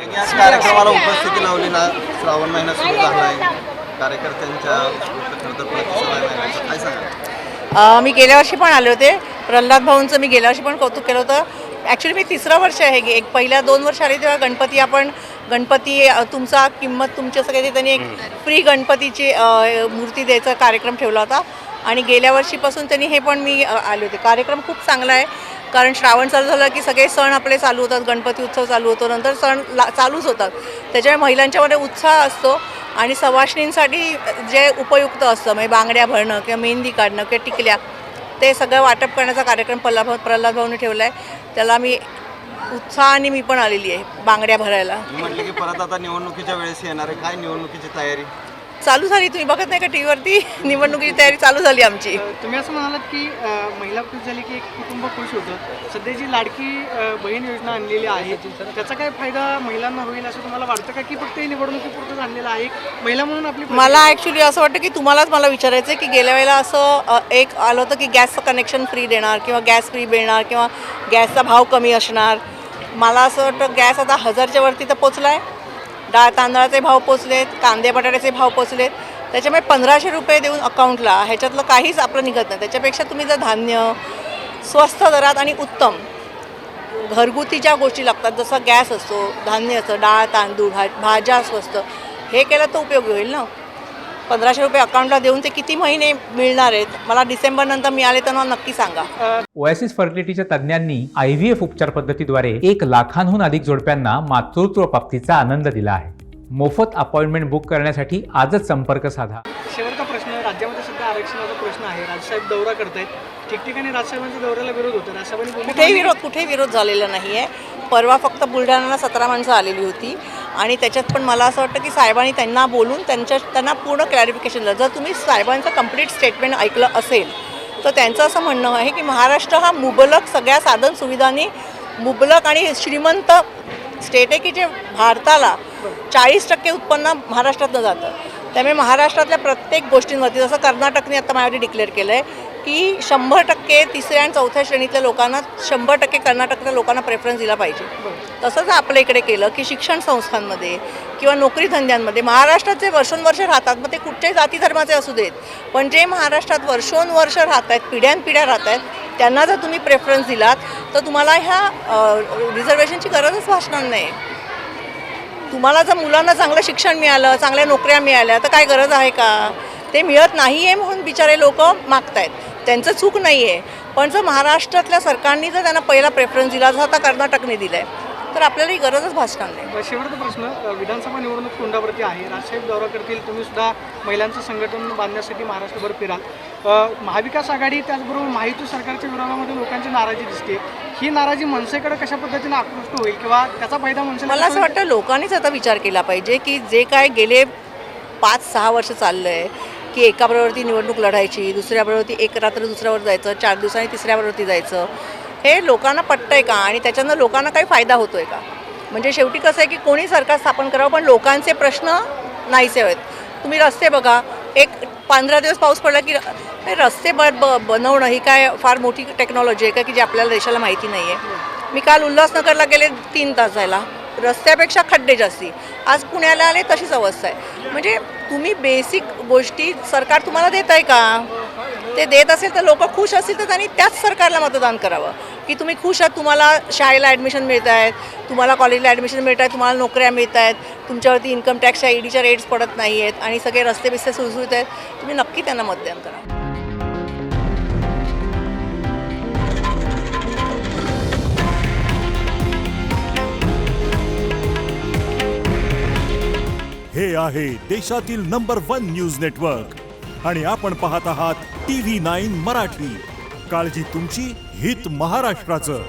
या कार्यक्रमाला उपस्थिती लावली ना, श्रावण महिना सुरू झाला आहे, कार्यकर्त्यांच्या खरं तर प्रतिसाद आहे, काय सांगा? मी गेल्या वर्षी पण आले होते. प्रल्हाद भाऊंचं मी गेल्या वर्षी पण कौतुक केलं होतं. ॲक्च्युली मी तिसरं वर्ष आहे. एक पहिल्या 2 वर्ष आले तेव्हा गणपती तुमचा किंमत तुमची असं काही त्यांनी एक फ्री गणपतीची मूर्ती द्यायचा कार्यक्रम ठेवला होता. आणि गेल्या वर्षीपासून त्यांनी हे पण मी आले होते. कार्यक्रम खूप चांगला आहे, कारण श्रावण चालू झालं की सगळे सण आपले चालू होतात. गणपती उत्सव चालू होतो, नंतर सण चालूच होतात. त्याच्यामुळे महिलांच्यामध्ये उत्साह असतो आणि सवाष्णींसाठी जे उपयुक्त असतं, म्हणजे बांगड्या भरणं किंवा मेहंदी काढणं किंवा टिकल्या, ते सगळं वाटप करण्याचा कार्यक्रम प्रल्हाद भाऊने ठेवला आहे. त्याला मी उत्साहाने मी पण आलेली आहे बांगड्या भरायला. म्हटलं की परत आता निवडणुकीच्या वेळेस येणार आहे, काय निवडणुकीची तयारी चालू झाली? तुम्ही बघत नाही का टीव्हीवरती? निवडणुकीची तयारी चालू झाली आमची. तुम्ही असं म्हणालात की महिला खुश झाली की एक कुटुंब खुश होतं. सध्याची लाडकी बहीण योजना आणलेली आहे, त्याचा काय फायदा महिलांना होईल असं तुम्हाला वाटतं का, की फक्त ही निवडणुकीपुरतंच आणलेलं आहे? महिला म्हणून आपली मला ॲक्च्युली असं वाटतं की तुम्हालाच मला विचारायचं आहे की गेल्या वेळेला असं एक आलं होतं की गॅसचं कनेक्शन फ्री देणार किंवा गॅस फ्री मिळणार किंवा गॅसचा भाव कमी असणार. मला असं वाटतं गॅस आता 1000च्या वरती तर पोचला आहे. डाळ तांदळाचे भाव पोचलेत, कांदे बटाट्याचे भाव पोचलेत. त्याच्यामुळे 1500 रुपये देऊन अकाउंटला ह्याच्यातलं काहीच आपलं निघत नाही. त्याच्यापेक्षा तुम्ही जर धान्य स्वस्त दरात आणि उत्तम घरगुती ज्या गोष्टी लागतात, जसं गॅस असतो, धान्य असतं, डाळ तांदूळ, भाज्या स्वस्त, हे केलं तर उपयोगी होईल ना. 1500 रुपये अकाउंटला देऊन ते किती महिने मिळणार आहेत? मला डिसेंबर नंतर मिळाले तर मला नक्की सांगा. ओएसिस फर्टिलिटीच्या तज्ज्ञांनी IVF उपचार पद्धतीद्वारे 1 लाखांहून अधिक जोडप्यांना मातृत्व प्राप्तीचा आनंद दिला आहे. मोफत अपॉइंटमेंट बुक करण्यासाठी आजच संपर्क साधा. शेवटचा प्रश्न, राज्यामध्ये सध्या आरक्षणाचा प्रश्न आहे. राजसाहेब दौरा करतायत, ठिकठिकाणी राजसाहेबांच्या दौऱ्याला विरोध होतो. राजसाहेबांनी कुठेही विरोध झालेला नाही आहे. परवा फक्त बुलढाण्याला 17 माणसं आलेली होती आणि त्याच्यात पण मला असं वाटतं की साहेबांनी त्यांना बोलून त्यांना पूर्ण क्लॅरिफिकेशन दिलं. जर तुम्ही साहेबांचं कंप्लीट स्टेटमेंट ऐकलं असेल तर त्यांचं असं म्हणणं आहे की महाराष्ट्र हा मुबलक सगळ्या साधन सुविधांनी मुबलक आणि श्रीमंत स्टेट आहे की जे भारताला 40% उत्पन्न महाराष्ट्रातनं जातं. त्यामुळे महाराष्ट्रातल्या प्रत्येक गोष्टींवरती, जसं कर्नाटकने आता माझ्यासाठी डिक्लेअर केलं आहे की 100% 3ऱ्या आणि 4थ्या श्रेणीतल्या लोकांना 100% कर्नाटकच्या लोकांना प्रेफरन्स दिला पाहिजे. तसंच आपल्या इकडे केलं की शिक्षण संस्थांमध्ये किंवा नोकरी धंद्यांमध्ये महाराष्ट्राचे वर्षोनवर्ष राहतात, मग ते कुठच्याही जाती धर्माचे असू देत, पण जे महाराष्ट्रात वर्षोनवर्ष राहत आहेत, पिढ्यानपिढ्या राहत आहेत, त्यांना जर तुम्ही प्रेफरन्स दिलात तर तुम्हाला ह्या रिझर्वेशनची गरजच भासणार नाही. तुम्हाला जर मुलांना चांगलं शिक्षण मिळालं, चांगल्या नोकऱ्या मिळाल्या, तर काय गरज आहे का? ते मिळत नाही आहे म्हणून बिचारे लोक मागत आहेत. त्यांचं चूक नाही आहे, पण जर महाराष्ट्रातल्या सरकारने जर त्यांना पहिला प्रेफरन्स दिला, जसं आता कर्नाटकने दिला आहे, तर आपल्याला ही गरजच भासणार नाही. शेवटचा प्रश्न, विधानसभा निवडणूक तोंडावरती आहे. राजसाहेब दौरा करतील, तुम्ही सुद्धा महिलांचं संघटन बांधण्यासाठी महाराष्ट्रभर फिराल. महाविकास आघाडी त्याचबरोबर महायुती सरकारच्या विरोधामध्ये लोकांची नाराजी दिसते. ही नाराजी मनसेकडे कशा पद्धतीने आकृष्ट होईल किंवा त्याचा फायदा मनसेला? मला असं वाटतं लोकांनीच आता विचार केला पाहिजे की जे काय गेले 5-6 वर्ष चाललं आहे की एकाबरोबरती निवडणूक लढायची, दुसऱ्याबरोबरती एक रात्र दुसऱ्यावर जायचं, 4 दिवसांनी तिसऱ्याबरोबरती जायचं, हे लोकांना पटतंय का आणि त्याच्यानं लोकांना काही फायदा होतो आहे का? म्हणजे शेवटी कसं आहे की कोणी सरकार स्थापन करावं, पण लोकांचे प्रश्न नाहीसे आहेत. तुम्ही रस्ते बघा, एक 15 दिवस पाऊस पडला की रस्ते बनवणं ही काय फार मोठी टेक्नॉलॉजी आहे का की जी आपल्याला देशाला माहिती नाही आहे? मी काल उल्हासनगरला गेले 3 तास जायला, रस्त्यापेक्षा खड्डे जास्ती. आज पुण्याला आले तशीच अवस्था आहे. म्हणजे तुम्ही बेसिक गोष्टी सरकार तुम्हाला देत आहे का? ते देत असेल तर लोक खुश असतील तर त्यांनी त्याच सरकारला मतदान करावं. की तुम्ही खुश आहात, तुम्हाला शाळेला ॲडमिशन मिळत आहेत, तुम्हाला कॉलेजला ॲडमिशन मिळत आहेत, तुम्हाला नोकऱ्या मिळत आहेत, तुमच्यावरती इन्कम टॅक्सच्या ईडीच्या रेट्स पडत नाही आहेत आणि सगळे रस्ते बिस्ते सुरसुरीत आहेत, तुम्ही नक्की त्यांना मतदान करा. हे आहे देशातील नंबर 1 न्यूज नेटवर्क आणि आपण पाहत आहात TV9 मराठी. काळजी तुमची, हित महाराष्ट्राचं.